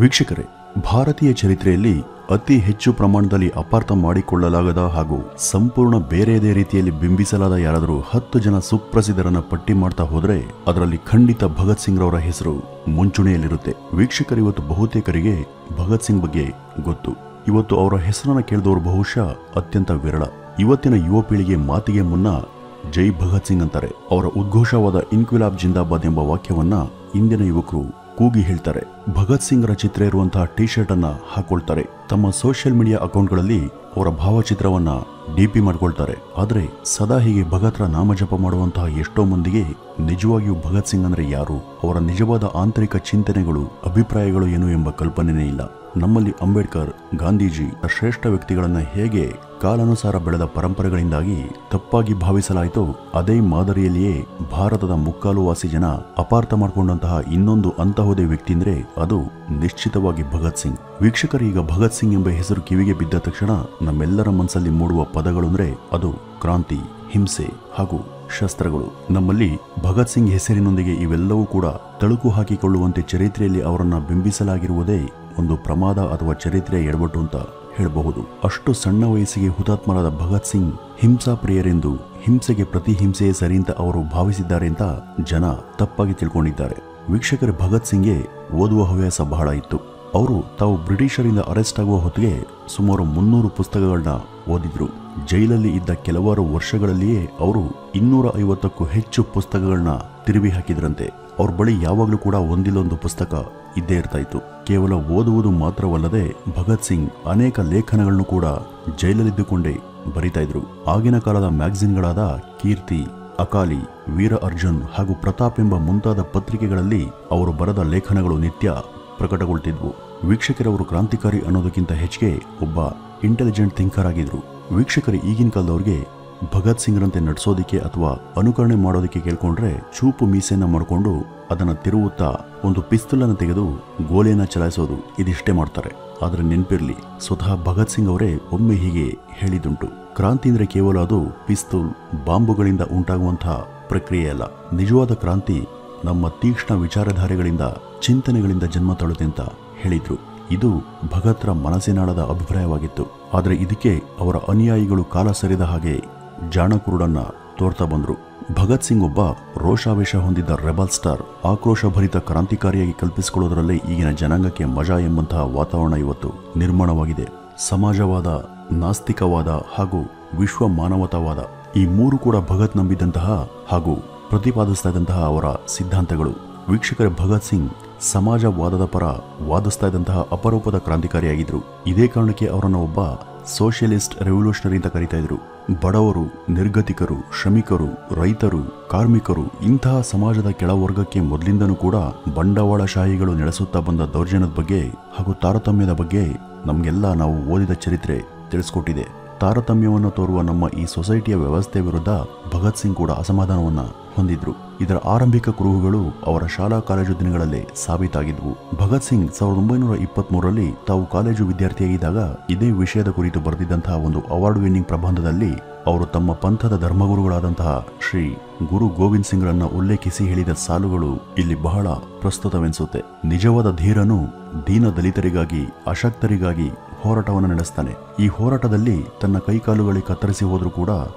ವೀಕ್ಷಕರೇ, ಭಾರತೀಯ ಚರಿತ್ರೆಯಲ್ಲಿ ಅತಿ ಹೆಚ್ಚು ಪ್ರಮಾಣದಲ್ಲಿ ಅಪಾರ್ಥ ಮಾಡಿಕೊಳ್ಳಲಾಗದ ಹಾಗೂ ಸಂಪೂರ್ಣ ಬೇರೆಯದೇ ರೀತಿಯಲ್ಲಿ ಬಿಂಬಿಸಲಾದ ಯಾರಾದರೂ 10 ಜನ ಸುಪ್ರಸಿದ್ಧರನ್ನ ಪಟ್ಟಿ ಮಾಡ್ತಾ ಹೋದ್ರೆ ಅದರಲ್ಲಿ ಖಂಡಿತ ಭಗತ್ ಸಿಂಗ್ ರವರ ಹೆಸರು ಮುಂಚೂಣಿಯಲ್ಲಿರುತ್ತೆ. ವೀಕ್ಷಕರು, ಇವತ್ತು ಬಹುತೇಕರಿಗೆ ಭಗತ್ ಸಿಂಗ್ ಬಗ್ಗೆ ಗೊತ್ತು. ಇವತ್ತು ಅವರ ಹೆಸರನ್ನ ಕೇಳಿದವರು ಬಹುಶಃ ಅತ್ಯಂತ ವಿರಳ. ಇವತ್ತಿನ ಯುವ ಪೀಳಿಗೆ ಮಾತಿಗೆ ಮುನ್ನ ಜೈ ಭಗತ್ ಸಿಂಗ್ ಅಂತಾರೆ. ಅವರ ಉದ್ಘೋಷವಾದ ಇನ್ಕ್ವಿಲಾಬ್ ಜಿಂದಾಬಾದ್ ಎಂಬ ವಾಕ್ಯವನ್ನ ಇಂದಿನ ಯುವಕರು ಕೂಗಿ ಹೇಳ್ತಾರೆ. ಭಗತ್ ಸಿಂಗ್ರ ಚಿತ್ರ ಇರುವಂತಹ ಟಿ ಶರ್ಟ್ ಅನ್ನ ಹಾಕೊಳ್ತಾರೆ. ತಮ್ಮ ಸೋಷಿಯಲ್ ಮೀಡಿಯಾ ಅಕೌಂಟ್ಗಳಲ್ಲಿ ಅವರ ಭಾವಚಿತ್ರವನ್ನ ಡಿಪಿ ಮಾಡ್ಕೊಳ್ತಾರೆ. ಆದ್ರೆ ಸದಾ ಹೀಗೆ ಭಗತ್ರ ನಾಮಜಪ ಮಾಡುವಂತಹ ಎಷ್ಟೋ ಮಂದಿಗೆ ನಿಜವಾಗಿಯೂ ಭಗತ್ ಸಿಂಗ್ ಅಂದ್ರೆ ಯಾರು, ಅವರ ನಿಜವಾದ ಆಂತರಿಕ ಚಿಂತನೆಗಳು, ಅಭಿಪ್ರಾಯಗಳು ಏನು ಎಂಬ ಕಲ್ಪನೆನೇ ಇಲ್ಲ. ನಮ್ಮಲ್ಲಿ ಅಂಬೇಡ್ಕರ್, ಗಾಂಧೀಜಿ ಶ್ರೇಷ್ಠ ವ್ಯಕ್ತಿಗಳನ್ನ ಹೇಗೆ ಕಾಲಾನುಸಾರ ಬೆಳೆದ ಪರಂಪರೆಗಳಿಂದಾಗಿ ತಪ್ಪಾಗಿ ಭಾವಿಸಲಾಯಿತೋ ಅದೇ ಮಾದರಿಯಲ್ಲಿಯೇ ಭಾರತದ ಮುಕ್ಕಾಲು ವಾಸಿ ಜನ ಅಪಾರ್ಥ ಮಾಡಿಕೊಂಡಂತಹ ಇನ್ನೊಂದು ಅಂತಹುದೇ ವ್ಯಕ್ತಿ ಅಂದ್ರೆ ಅದು ನಿಶ್ಚಿತವಾಗಿ ಭಗತ್ ಸಿಂಗ್. ವೀಕ್ಷಕರು, ಈಗ ಭಗತ್ ಸಿಂಗ್ ಎಂಬ ಹೆಸರು ಕಿವಿಗೆ ಬಿದ್ದ ತಕ್ಷಣ ನಮ್ಮೆಲ್ಲರ ಮನಸ್ಸಲ್ಲಿ ಮೂಡುವ ಪದಗಳು ಅಂದ್ರೆ ಅದು ಕ್ರಾಂತಿ, ಹಿಂಸೆ ಹಾಗೂ ಶಸ್ತ್ರಗಳು. ನಮ್ಮಲ್ಲಿ ಭಗತ್ ಸಿಂಗ್ ಹೆಸರಿನೊಂದಿಗೆ ಇವೆಲ್ಲವೂ ಕೂಡ ತಳುಕು ಹಾಕಿಕೊಳ್ಳುವಂತೆ ಚರಿತ್ರೆಯಲ್ಲಿ ಅವರನ್ನ ಬಿಂಬಿಸಲಾಗಿರುವುದೇ ಒಂದು ಪ್ರಮಾದ ಅಥವಾ ಚರಿತ್ರೆಯ ಎಡವಟ್ಟು ಅಂತ ಹೇಳಬಹುದು. ಅಷ್ಟು ಸಣ್ಣ ವಯಸ್ಸಿಗೆ ಹುತಾತ್ಮರಾದ ಭಗತ್ ಸಿಂಗ್ ಹಿಂಸಾ ಪ್ರಿಯರೆಂದು, ಹಿಂಸೆಗೆ ಪ್ರತಿ ಹಿಂಸೆಯೇ ಸರಿ ಅಂತ ಅವರು ಭಾವಿಸಿದ್ದಾರೆ ಅಂತ ಜನ ತಪ್ಪಾಗಿ ತಿಳ್ಕೊಂಡಿದ್ದಾರೆ. ವೀಕ್ಷಕರ, ಭಗತ್ ಸಿಂಗ್ಗೆ ಓದುವ ಹವ್ಯಾಸ ಬಹಳ ಇತ್ತು. ಅವರು ತಾವು ಬ್ರಿಟಿಷರಿಂದ ಅರೆಸ್ಟ್ ಆಗುವ ಹೊತ್ತಿಗೆ ಸುಮಾರು 300 ಪುಸ್ತಕಗಳನ್ನ ಓದಿದ್ರು. ಜೈಲಲ್ಲಿ ಇದ್ದ ಕೆಲವಾರು ವರ್ಷಗಳಲ್ಲಿಯೇ ಅವರು 250ಕ್ಕೂ ಹೆಚ್ಚು ಪುಸ್ತಕಗಳನ್ನ ತಿರುವಿ ಹಾಕಿದ್ರಂತೆ. ಅವ್ರ ಬಳಿ ಯಾವಾಗಲೂ ಕೂಡ ಒಂದಿಲ್ಲೊಂದು ಪುಸ್ತಕ ಇದ್ದೇ ಇರ್ತಾ ಇತ್ತು. ಕೇವಲ ಓದುವುದು ಮಾತ್ರವಲ್ಲದೆ ಭಗತ್ ಸಿಂಗ್ ಅನೇಕ ಲೇಖನಗಳನ್ನು ಕೂಡ ಜೈಲಲ್ಲಿದ್ದುಕೊಂಡೇ ಬರಿತಾ ಇದ್ರು. ಆಗಿನ ಕಾಲದ ಮ್ಯಾಗಝಿನ್ಗಳಾದ ಕೀರ್ತಿ, ಅಕಾಲಿ, ವೀರ ಅರ್ಜುನ್ ಹಾಗೂ ಪ್ರತಾಪ್ ಎಂಬ ಮುಂತಾದ ಪತ್ರಿಕೆಗಳಲ್ಲಿ ಅವರು ಬರೆದ ಲೇಖನಗಳು ನಿತ್ಯ ಪ್ರಕಟಗೊಳ್ತಿದ್ವು. ವೀಕ್ಷಕರವರು ಕ್ರಾಂತಿಕಾರಿ ಅನ್ನೋದಕ್ಕಿಂತ ಹೆಚ್ಚಿಗೆ ಒಬ್ಬ ಇಂಟೆಲಿಜೆಂಟ್ ಥಿಂಕರ್ ಆಗಿದ್ರು. ವೀಕ್ಷಕರು, ಈಗಿನ ಕಾಲದವ್ರಿಗೆ ಭಗತ್ ಸಿಂಗ್ರಂತೆ ನಡ್ಸೋದಿಕ್ಕೆ ಅಥವಾ ಅನುಕರಣೆ ಮಾಡೋದಕ್ಕೆ ಕೇಳ್ಕೊಂಡ್ರೆ ಚೂಪು ಮೀಸೆಯನ್ನ ಮಾಡಿಕೊಂಡು ಅದನ್ನ ತಿರುವುತ್ತಾ ಒಂದು ಪಿಸ್ತೂಲ್ ಅನ್ನು ತೆಗೆದು ಗೋಲಿಯನ್ನ ಚಲಾಯಿಸೋದು, ಇದಿಷ್ಟೇ ಮಾಡ್ತಾರೆ. ಆದ್ರೆ ನೆನ್ಪಿರ್ಲಿ, ಸ್ವತಃ ಭಗತ್ ಸಿಂಗ್ ಅವರೇ ಒಮ್ಮೆ ಹೀಗೆ ಹೇಳಿದುಂಟು, ಕ್ರಾಂತಿ ಅಂದ್ರೆ ಕೇವಲ ಅದು ಪಿಸ್ತೂಲ್, ಬಾಂಬುಗಳಿಂದ ಉಂಟಾಗುವಂತಹ ಪ್ರಕ್ರಿಯೆ ಅಲ್ಲ. ನಿಜವಾದ ಕ್ರಾಂತಿ ನಮ್ಮ ತೀಕ್ಷ್ಣ ವಿಚಾರಧಾರೆಗಳಿಂದ, ಚಿಂತನೆಗಳಿಂದ ಜನ್ಮ ತಾಳುತ್ತೆ ಅಂತ ಹೇಳಿದ್ರು. ಇದು ಭಗತ್ರ ಮನಸ್ಸಿನಾಳದ ಅಭಿಪ್ರಾಯವಾಗಿತ್ತು. ಆದರೆ ಇದಕ್ಕೆ ಅವರ ಅನುಯಾಯಿಗಳು ಕಾಲ ಸರಿದ ಹಾಗೆ ಜಾಣಕುರುಡನ್ನ ತೋರ್ತಾ ಬಂದ್ರು. ಭಗತ್ ಸಿಂಗ್ ಒಬ್ಬ ರೋಷಾವೇಶ ಹೊಂದಿದ್ದ ರೆಬಲ್ ಸ್ಟಾರ್, ಆಕ್ರೋಶಭರಿತ ಕ್ರಾಂತಿಕಾರಿಯಾಗಿ ಕಲ್ಪಿಸಿಕೊಳ್ಳುವುದರಲ್ಲೇ ಈಗಿನ ಜನಾಂಗಕ್ಕೆ ಮಜಾ ಎಂಬಂತಹ ವಾತಾವರಣ ಇವತ್ತು ನಿರ್ಮಾಣವಾಗಿದೆ. ಸಮಾಜವಾದ, ನಾಸ್ತಿಕವಾದ ಹಾಗೂ ವಿಶ್ವ ಮಾನವತಾವಾದ, ಈ ಮೂರು ಕೂಡ ಭಗತ್ ನಂಬಿದಂತಹ ಹಾಗೂ ಪ್ರತಿಪಾದಿಸ್ತಾ ಇದ್ದಂತಹ ಅವರ ಸಿದ್ಧಾಂತಗಳು. ವೀಕ್ಷಕರ, ಭಗತ್ ಸಿಂಗ್ ಸಮಾಜವಾದದ ಪರ ವಾದಿಸ್ತಾ ಇದ್ದಂತಹ ಅಪರೂಪದ ಕ್ರಾಂತಿಕಾರಿಯಾಗಿದ್ರು. ಇದೇ ಕಾರಣಕ್ಕೆ ಅವರನ್ನು ಒಬ್ಬ ಸೋಷಿಯಲಿಸ್ಟ್ ರೆವಲ್ಯೂಷನರಿ ಅಂತ ಕರೀತಾ ಇದ್ರು. ಬಡವರು, ನಿರ್ಗತಿಕರು, ಶ್ರಮಿಕರು, ರೈತರು, ಕಾರ್ಮಿಕರು ಇಂತಹ ಸಮಾಜದ ಕೆಳವರ್ಗಕ್ಕೆ ಮೊದಲಿಂದನೂ ಕೂಡ ಬಂಡವಾಳಶಾಹಿಗಳು ನಡೆಸುತ್ತಾ ಬಂದ ದೌರ್ಜನ್ಯದ ಬಗ್ಗೆ ಹಾಗೂ ತಾರತಮ್ಯದ ಬಗ್ಗೆ ನಮಗೆಲ್ಲ ನಾವು ಓದಿದ ಚರಿತ್ರೆ ತಿಳಿಸ್ಕೊಟ್ಟಿದೆ. ತಾರತಮ್ಯವನ್ನು ತೋರುವ ನಮ್ಮ ಈ ಸೊಸೈಟಿಯ ವ್ಯವಸ್ಥೆಯ ವಿರುದ್ಧ ಭಗತ್ ಸಿಂಗ್ ಕೂಡ ಅಸಮಾಧಾನವನ್ನ ಹೊಂದಿದ್ರು. ಇದರ ಆರಂಭಿಕ ಕುರುಹುಗಳು ಅವರ ಶಾಲಾ ಕಾಲೇಜು ದಿನಗಳಲ್ಲೇ ಸಾಬೀತಾಗಿದ್ವು. ಭಗತ್ ಸಿಂಗ್ 1923ರಲ್ಲಿ ತಾವು ಕಾಲೇಜು ವಿದ್ಯಾರ್ಥಿಯಾಗಿದ್ದಾಗ ಇದೇ ವಿಷಯದ ಕುರಿತು ಬರೆದಿದ್ದಂತಹ ಒಂದು ಅವಾರ್ಡ್ ವಿನ್ನಿಂಗ್ ಪ್ರಬಂಧದಲ್ಲಿ ಅವರು ತಮ್ಮ ಪಂಥದ ಧರ್ಮಗುರುಗಳಾದಂತಹ ಶ್ರೀ ಗುರು ಗೋವಿಂದ್ ಸಿಂಗ್ರನ್ನ ಉಲ್ಲೇಖಿಸಿ ಹೇಳಿದ ಸಾಲುಗಳು ಇಲ್ಲಿ ಬಹಳ ಪ್ರಸ್ತುತವೆನಿಸುತ್ತೆ. ನಿಜವಾದ ಧೀರನು ದೀನ ದಲಿತರಿಗಾಗಿ, ಅಶಕ್ತರಿಗಾಗಿ ಹೋರಾಟವನ್ನು ನಡೆಸ್ತಾನೆ. ಈ ಹೋರಾಟದಲ್ಲಿ ತನ್ನ ಕೈಕಾಲುಗಳಿಗೆ ಕತ್ತರಿಸಿ ಹೋದ್ರೂ ಕೂಡ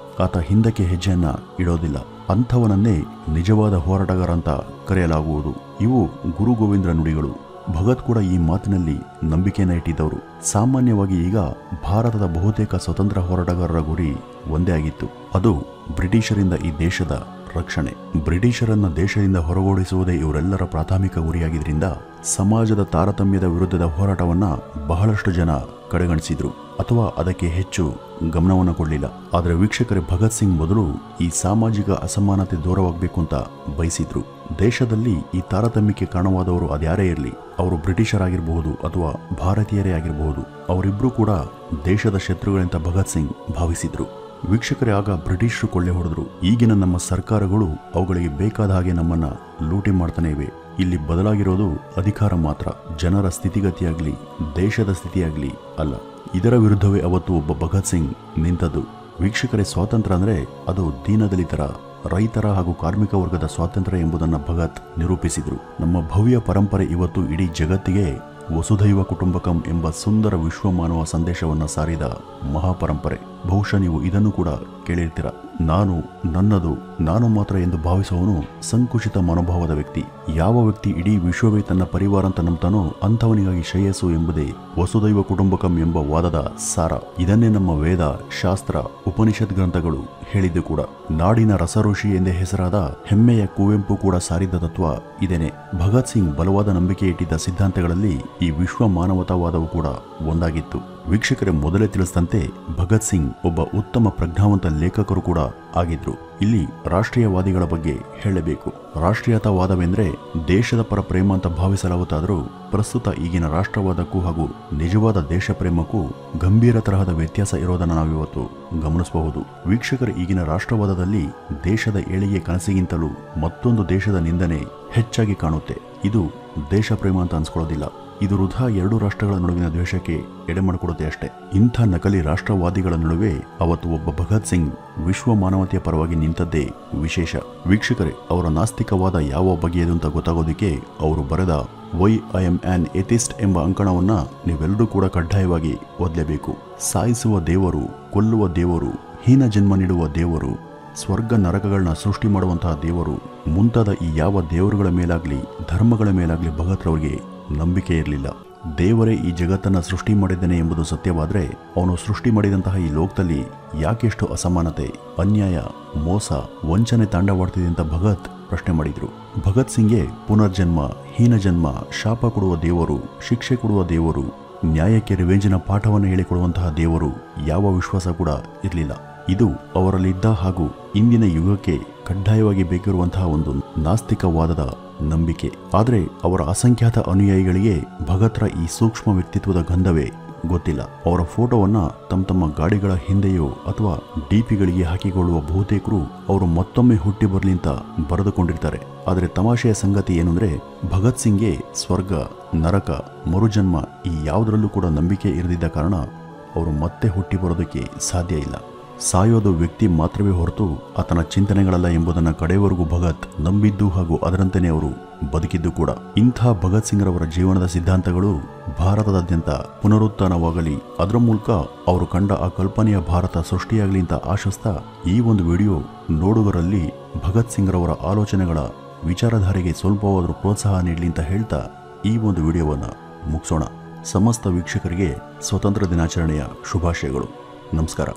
ಆತ ಹಿಂದಕ್ಕೆ ಹೆಜ್ಜೆಯನ್ನ ಇಡೋದಿಲ್ಲ. ಅಂಥವನನ್ನೇ ನಿಜವಾದ ಹೋರಾಟಗಾರ ಅಂತ ಕರೆಯಲಾಗುವುದು. ಇವು ಗುರು ಗೋವಿಂದ್ರ ನುಡಿಗಳು. ಭಗತ್ ಕೂಡ ಈ ಮಾತಿನಲ್ಲಿ ನಂಬಿಕೆಯನ್ನ ಇಟ್ಟಿದ್ದವರು. ಸಾಮಾನ್ಯವಾಗಿ ಈಗ ಭಾರತದ ಬಹುತೇಕ ಸ್ವತಂತ್ರ ಹೋರಾಟಗಾರರ ಗುರಿ ಒಂದೇ ಆಗಿತ್ತು, ಅದು ಬ್ರಿಟಿಷರಿಂದ ಈ ದೇಶದ ರಕ್ಷಣೆ. ಬ್ರಿಟಿಷರನ್ನ ದೇಶದಿಂದ ಹೊರಗೋಡಿಸುವುದೇ ಇವರೆಲ್ಲರ ಪ್ರಾಥಮಿಕ ಗುರಿಯಾಗಿದ್ರಿಂದ ಸಮಾಜದ ತಾರತಮ್ಯದ ವಿರುದ್ಧದ ಹೋರಾಟವನ್ನ ಬಹಳಷ್ಟು ಜನ ಕಡೆಗಣಿಸಿದ್ರು ಅಥವಾ ಅದಕ್ಕೆ ಹೆಚ್ಚು ಗಮನವನ್ನು ಕೊಡಲಿಲ್ಲ. ಆದರೆ ವೀಕ್ಷಕರೇ, ಭಗತ್ ಸಿಂಗ್ ಮೊದಲು ಈ ಸಾಮಾಜಿಕ ಅಸಮಾನತೆ ದೂರವಾಗಬೇಕು ಅಂತ ಬಯಸಿದ್ರು. ದೇಶದಲ್ಲಿ ಈ ತಾರತಮ್ಯಕ್ಕೆ ಕಾರಣವಾದವರು ಅದ್ಯಾರೇ ಇರಲಿ, ಅವರು ಬ್ರಿಟಿಷರಾಗಿರಬಹುದು ಅಥವಾ ಭಾರತೀಯರೇ ಆಗಿರಬಹುದು, ಅವರಿಬ್ರು ಕೂಡ ದೇಶದ ಶತ್ರುಗಳಂತ ಭಗತ್ ಸಿಂಗ್ ಭಾವಿಸಿದ್ರು. ವೀಕ್ಷಕರೇ, ಆಗ ಬ್ರಿಟಿಷರು ಕೊಳ್ಳೆ ಹೊಡೆದ್ರು. ಈಗಿನ ನಮ್ಮ ಸರ್ಕಾರಗಳು ಅವುಗಳಿಗೆ ಬೇಕಾದ ಹಾಗೆ ನಮ್ಮನ್ನ ಲೂಟಿ ಮಾಡ್ತಾನೆ ಇವೆ. ಇಲ್ಲಿ ಬದಲಾಗಿರೋದು ಅಧಿಕಾರ ಮಾತ್ರ, ಜನರ ಸ್ಥಿತಿಗತಿಯಾಗ್ಲಿ, ದೇಶದ ಸ್ಥಿತಿಯಾಗ್ಲಿ ಅಲ್ಲ. ಇದರ ವಿರುದ್ಧವೇ ಅವತ್ತು ಒಬ್ಬ ಭಗತ್ ಸಿಂಗ್ ನಿಂತದ್ದು. ವೀಕ್ಷಕರೇ, ಸ್ವಾತಂತ್ರ್ಯ ಅಂದ್ರೆ ಅದು ದೀನದಲಿತರ, ರೈತರ ಹಾಗೂ ಕಾರ್ಮಿಕ ವರ್ಗದ ಸ್ವಾತಂತ್ರ್ಯ ಎಂಬುದನ್ನು ಭಗತ್ ನಿರೂಪಿಸಿದ್ರು. ನಮ್ಮ ಭವ್ಯ ಪರಂಪರೆ ಇವತ್ತು ಇಡೀ ಜಗತ್ತಿಗೆ ವಸುಧೈವ ಕುಟುಂಬಕಂ ಎಂಬ ಸುಂದರ ವಿಶ್ವಮಾನವ ಸಂದೇಶವನ್ನು ಸಾರಿದ ಮಹಾಪರಂಪರೆ. ಬಹುಶಃ ನೀವು ಇದನ್ನು ಕೂಡ ಕೇಳಿರ್ತೀರ. ನಾನು ನನ್ನದು ನಾನು ಮಾತ್ರ ಎಂದು ಭಾವಿಸುವವನು ಸಂಕುಚಿತ ಮನೋಭಾವದ ವ್ಯಕ್ತಿ. ಯಾವ ವ್ಯಕ್ತಿ ಇಡೀ ವಿಶ್ವವೇ ತನ್ನ ಪರಿವಾರ ಅಂತ ನಂಬ್ತಾನೋ ಅಂಥವನಿಗಾಗಿ ಶ್ರೇಯಸ್ಸು ಎಂಬುದೇ ವಸುದೈವ ಕುಟುಂಬಕಂ ಎಂಬ ವಾದದ ಸಾರ. ಇದನ್ನೇ ನಮ್ಮ ವೇದ, ಶಾಸ್ತ್ರ, ಉಪನಿಷತ್ ಗ್ರಂಥಗಳು ಹೇಳಿದ್ದು ಕೂಡ. ನಾಡಿನ ರಸಋಷಿ ಎಂದೇ ಹೆಸರಾದ ಹೆಮ್ಮೆಯ ಕುವೆಂಪು ಕೂಡ ಸಾರಿದ ತತ್ವ ಇದೇನೆ. ಭಗತ್ ಸಿಂಗ್ ಬಲವಾದ ನಂಬಿಕೆ ಇಟ್ಟಿದ್ದ ಸಿದ್ಧಾಂತಗಳಲ್ಲಿ ಈ ವಿಶ್ವ ಮಾನವತಾವಾದವು ಕೂಡ ಒಂದಾಗಿತ್ತು. ವೀಕ್ಷಕರೇ, ಮೊದಲೇ ತಿಳಿಸಿದಂತೆ ಭಗತ್ ಸಿಂಗ್ ಒಬ್ಬ ಉತ್ತಮ ಪ್ರಜ್ಞಾವಂತ ಲೇಖಕರು ಕೂಡ ಆಗಿದ್ರು. ಇಲ್ಲಿ ರಾಷ್ಟ್ರೀಯವಾದಿಗಳ ಬಗ್ಗೆ ಹೇಳಬೇಕು. ರಾಷ್ಟ್ರೀಯತಾವಾದವೆಂದರೆ ದೇಶದ ಪರ ಪ್ರೇಮ ಅಂತ ಭಾವಿಸಲಾಗುತ್ತಾದರೂ ಪ್ರಸ್ತುತ ಈಗಿನ ರಾಷ್ಟ್ರವಾದಕ್ಕೂ ಹಾಗೂ ನಿಜವಾದ ದೇಶ ಪ್ರೇಮಕ್ಕೂ ಗಂಭೀರ ತರಹದ ವ್ಯತ್ಯಾಸ ಇರೋದನ್ನು ನಾವಿವತ್ತು ಗಮನಿಸಬಹುದು. ವೀಕ್ಷಕರ, ಈಗಿನ ರಾಷ್ಟ್ರವಾದದಲ್ಲಿ ದೇಶದ ಏಳಿಗೆ ಕನಸಿಗಿಂತಲೂ ಮತ್ತೊಂದು ದೇಶದ ನಿಂದನೆ ಹೆಚ್ಚಾಗಿ ಕಾಣುತ್ತೆ. ಇದು ದೇಶ ಪ್ರೇಮ ಅಂತ ಅನ್ಸ್ಕೊಳ್ಳೋದಿಲ್ಲ. ಇದು ವೃಥಾ ಎರಡು ರಾಷ್ಟ್ರಗಳ ನಡುವಿನ ದ್ವೇಷಕ್ಕೆ ಎಡೆ ಮಾಡಿಕೊಡುತ್ತೆ ಅಷ್ಟೇ. ಇಂಥ ನಕಲಿ ರಾಷ್ಟ್ರವಾದಿಗಳ ನಡುವೆ ಅವತ್ತು ಒಬ್ಬ ಭಗತ್ ಸಿಂಗ್ ವಿಶ್ವ ಮಾನವತೆಯ ಪರವಾಗಿ ನಿಂತದ್ದೇ ವಿಶೇಷ. ವೀಕ್ಷಕರೇ, ಅವರ ನಾಸ್ತಿಕವಾದ ಯಾವ ಬಗೆಯದು ಅಂತ ಗೊತ್ತಾಗೋದಕ್ಕೆ ಅವರು ಬರೆದ ವೈ ಐ ಆಮ್ ಆನ್ ಎಥಿಸ್ಟ್ ಎಂಬ ಅಂಕಣವನ್ನ ನೀವೆಲ್ಲರೂ ಕೂಡ ಕಡ್ಡಾಯವಾಗಿ ಓದಲೇಬೇಕು. ಸಾಯಿಸುವ ದೇವರು, ಕೊಲ್ಲುವ ದೇವರು, ಹೀನ ಜನ್ಮ ನೀಡುವ ದೇವರು, ಸ್ವರ್ಗ ನರಕಗಳನ್ನ ಸೃಷ್ಟಿ ಮಾಡುವಂತಹ ದೇವರು ಮುಂತಾದ ಈ ಯಾವ ದೇವರುಗಳ ಮೇಲಾಗ್ಲಿ ಧರ್ಮಗಳ ಮೇಲಾಗ್ಲಿ ಭಗತ್ರವರಿಗೆ ನಂಬಿಕೆ ಇರಲಿಲ್ಲ. ದೇವರೇ ಈ ಜಗತ್ತನ್ನ ಸೃಷ್ಟಿ ಮಾಡಿದ್ದಾನೆ ಎಂಬುದು ಸತ್ಯವಾದ್ರೆ ಅವನು ಸೃಷ್ಟಿ ಮಾಡಿದಂತಹ ಈ ಲೋಕದಲ್ಲಿ ಯಾಕೆಷ್ಟು ಅಸಮಾನತೆ, ಅನ್ಯಾಯ, ಮೋಸ, ವಂಚನೆ ತಾಂಡವಾಡ್ತಿದೆ ಅಂತ ಭಗತ್ ಪ್ರಶ್ನೆ ಮಾಡಿದ್ರು. ಭಗತ್ ಸಿಂಗ್ಗೆ ಪುನರ್ಜನ್ಮ, ಹೀನ ಜನ್ಮ, ಶಾಪ ಕೊಡುವ ದೇವರು, ಶಿಕ್ಷೆ ಕೊಡುವ ದೇವರು, ನ್ಯಾಯಕ್ಕೆ ರಿವೆಂಜಿನ ಪಾಠವನ್ನು ಹೇಳಿಕೊಡುವಂತಹ ದೇವರು ಯಾವ ವಿಶ್ವಾಸ ಕೂಡ ಇರಲಿಲ್ಲ. ಇದು ಅವರಲ್ಲಿದ್ದ ಹಾಗೂ ಇಂದಿನ ಯುಗಕ್ಕೆ ಕಡ್ಡಾಯವಾಗಿ ಬೇಕಿರುವಂತಹ ಒಂದು ನಾಸ್ತಿಕವಾದದ ನಂಬಿಕೆ. ಆದರೆ ಅವರ ಅಸಂಖ್ಯಾತ ಅನುಯಾಯಿಗಳಿಗೆ ಭಗತ್ರ ಈ ಸೂಕ್ಷ್ಮ ವ್ಯಕ್ತಿತ್ವದ ಗಂಧವೇ ಗೊತ್ತಿಲ್ಲ. ಅವರ ಫೋಟೋವನ್ನ ತಮ್ಮ ಗಾಡಿಗಳ ಹಿಂದೆಯೋ ಅಥವಾ ಡಿಪಿಗಳಿಗೆ ಹಾಕಿಕೊಳ್ಳುವ ಬಹುತೇಕರು ಅವರು ಮತ್ತೊಮ್ಮೆ ಹುಟ್ಟಿ ಬರಲಿ ಅಂತ ಬರೆದುಕೊಂಡಿರ್ತಾರೆ. ಆದರೆ ತಮಾಷೆಯ ಸಂಗತಿ ಏನಂದ್ರೆ ಭಗತ್ ಸಿಂಗ್ಗೆ ಸ್ವರ್ಗ, ನರಕ, ಮರುಜನ್ಮ ಈ ಯಾವುದರಲ್ಲೂ ಕೂಡ ನಂಬಿಕೆ ಇರದಿದ್ದ ಕಾರಣ ಅವರು ಮತ್ತೆ ಹುಟ್ಟಿ ಬರೋದಕ್ಕೆ ಸಾಧ್ಯ ಇಲ್ಲ. ಸಾಯೋದು ವ್ಯಕ್ತಿ ಮಾತ್ರವೇ ಹೊರತು ಆತನ ಚಿಂತನೆಗಳಲ್ಲ ಎಂಬುದನ್ನು ಕಡೆಯವರೆಗೂ ಭಗತ್ ನಂಬಿದ್ದು ಹಾಗೂ ಅದರಂತೆಯೇ ಅವರು ಬದುಕಿದ್ದು ಕೂಡ. ಇಂಥ ಭಗತ್ ಸಿಂಗ್ ರವರ ಜೀವನದ ಸಿದ್ಧಾಂತಗಳು ಭಾರತದಾದ್ಯಂತ ಪುನರುತ್ಥಾನವಾಗಲಿ, ಅದರ ಮೂಲಕ ಅವರು ಕಂಡ ಆ ಕಲ್ಪನೆಯ ಭಾರತ ಸೃಷ್ಟಿಯಾಗಲಿ ಅಂತ ಆಶಿಸ್ತಾ ಈ ಒಂದು ವಿಡಿಯೋ ನೋಡುಗರಲ್ಲಿ ಭಗತ್ ಸಿಂಗ್ ರವರ ಆಲೋಚನೆಗಳ ವಿಚಾರಧಾರೆಗೆ ಸ್ವಲ್ಪವಾದರೂ ಪ್ರೋತ್ಸಾಹ ನೀಡಲಿ ಅಂತ ಹೇಳ್ತಾ ಈ ಒಂದು ವಿಡಿಯೋವನ್ನು ಮುಗಿಸೋಣ. ಸಮಸ್ತ ವೀಕ್ಷಕರಿಗೆ ಸ್ವತಂತ್ರ ದಿನಾಚರಣೆಯ ಶುಭಾಶಯಗಳು. ನಮಸ್ಕಾರ.